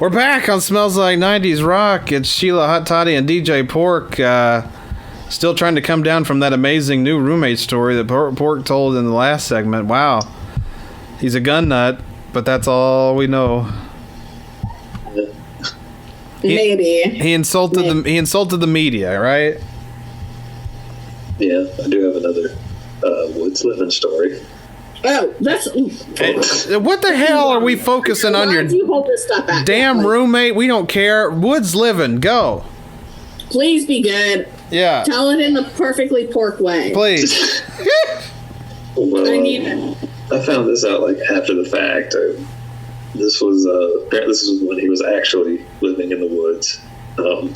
We're back on Smells Like 90s Rock. It's Sheila, Hot Toddy, and DJ P.O.R.C. Still trying to come down from that amazing new roommate story that P.O.R.C. told in the last segment. Wow. He's a gun nut, but that's all we know. Maybe. He insulted the media, right? Yeah, I do have another Woods Livin story. Oh, that's... What the hell are we focusing on your you hold this stuff back damn roommate? We don't care. Woods Livin, go. Please be good. Yeah. Tell it in the perfectly pork way. Please. Well, I need it. I found this out like after the fact. This was when he was actually living in the woods, and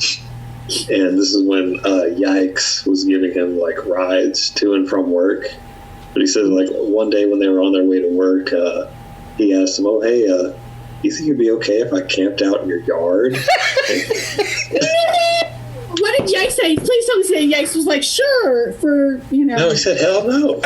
this is when Yikes was giving him like rides to and from work. But he said like one day when they were on their way to work, he asked him, "Oh hey, you think it'd be okay if I camped out in your yard?" What did Yikes say? Please don't say Yikes was like, sure, for, you know. No, he said, hell no.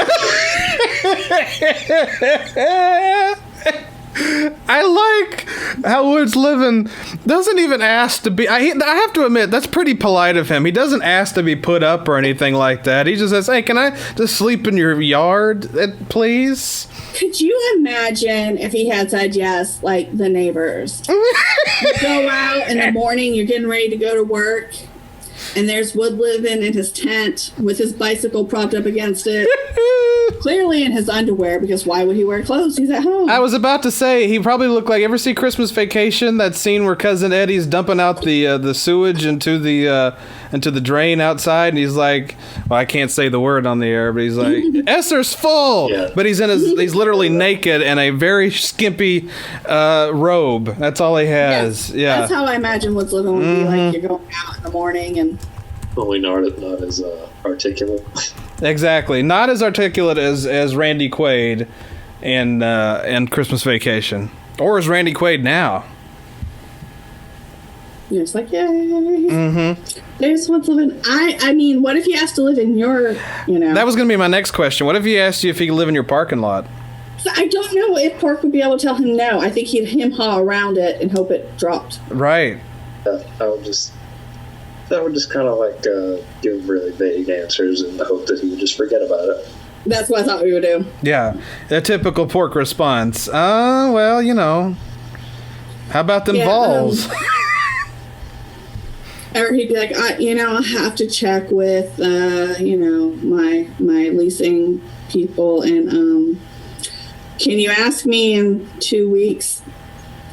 I like how Woods Livin doesn't even ask to be. I have to admit, that's pretty polite of him. He doesn't ask to be put up or anything like that. He just says, hey, can I just sleep in your yard, please? Could you imagine if he had said yes, like the neighbors? You go out in the morning, you're getting ready to go to work, and there's Woods Livin in his tent with his bicycle propped up against it. Clearly in his underwear, because why would he wear clothes? He's at home. I was about to say, he probably looked like, ever see Christmas Vacation? That scene where Cousin Eddie's dumping out the sewage into the drain outside, and he's like, well, I can't say the word on the air, but he's like, Esser's full! Yeah. But he's literally naked in a very skimpy robe. That's all he has. Yeah. That's how I imagine Woods Livin would be like. You're going out in the morning and... Only not as articulate. Exactly. Not as articulate as Randy Quaid and Christmas Vacation. Or as Randy Quaid now. You're just like, yay. There's Woods Livin. I mean, what if he has to live in your, That was going to be my next question. What if he asked you if he could live in your parking lot? So I don't know if P.O.R.C. would be able to tell him no. I think he'd hem-haw around it and hope it dropped. Right. That would just kind of like give really vague answers in the hope that he would just forget about it. That's what I thought we would do. Yeah. A typical P.O.R.C. response. Well, how about them balls? Or he'd be like, I have to check with, my leasing people, and can you ask me in 2 weeks?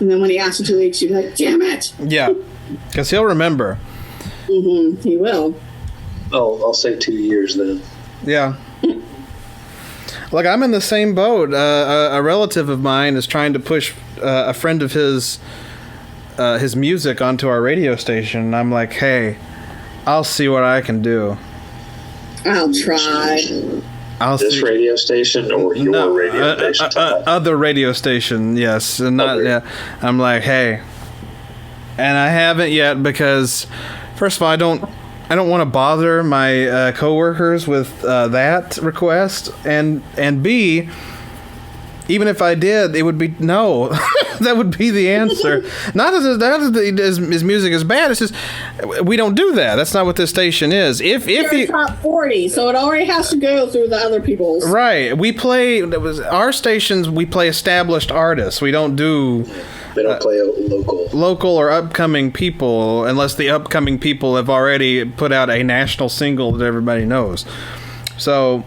And then when he asks in 2 weeks, you'd be like, damn it. Yeah, because he'll remember. He will. I'll say 2 years then. Yeah. Like, I'm in the same boat. A relative of mine is trying to push a friend of his music onto our radio station, and I'm like, hey, I'll see what I can do. I'll try. This radio station or your radio station? Other radio station, yes. And not, yeah. I'm like, hey. And I haven't yet because, first of all, I don't want to bother my coworkers with that request, and B, even if I did, it would be no. That would be the answer. Not as his music is bad. It's just we don't do that. That's not what this station is. If you top 40, so it already has to go through the other people's. Right. We play our stations. We play established artists. We don't do. They don't play local or upcoming people unless the upcoming people have already put out a national single that everybody knows. So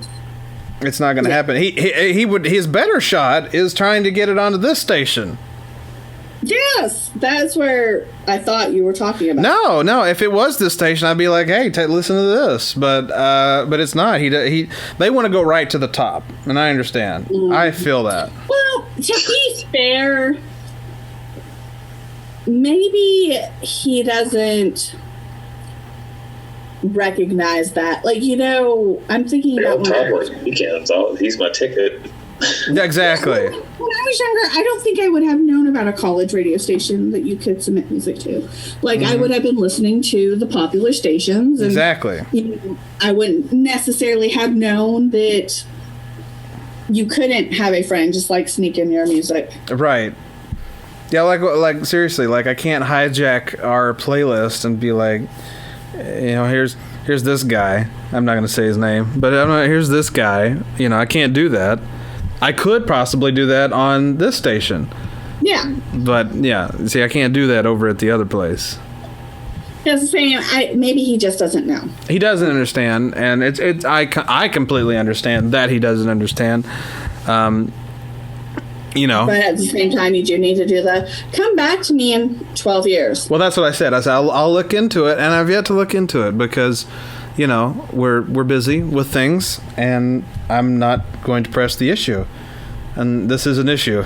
it's not going to happen. He would. His better shot is trying to get it onto this station. Yes, that's where I thought you were talking about. No. If it was this station, I'd be like, hey, listen to this. But it's not. They want to go right to the top, and I understand. I feel that. Well, to be fair, maybe he doesn't recognize that. Like, I'm thinking about he's my ticket. Exactly. When I was younger, I don't think I would have known about a college radio station that you could submit music to. Like, I would have been listening to the popular stations. And, exactly. I wouldn't necessarily have known that you couldn't have a friend just, like, sneak in your music. Right. Yeah, like seriously, like I can't hijack our playlist and be like, here's this guy. I'm not gonna say his name, but here's this guy. I can't do that. I could possibly do that on this station. Yeah. But yeah, see, I can't do that over at the other place. That's the same. Maybe he just doesn't know. He doesn't understand, and I completely understand that he doesn't understand. But at the same time, you do need to do come back to me in 12 years. Well, that's what I said. I said, I'll look into it, and I've yet to look into it because, we're busy with things, and I'm not going to press the issue. And this is an issue.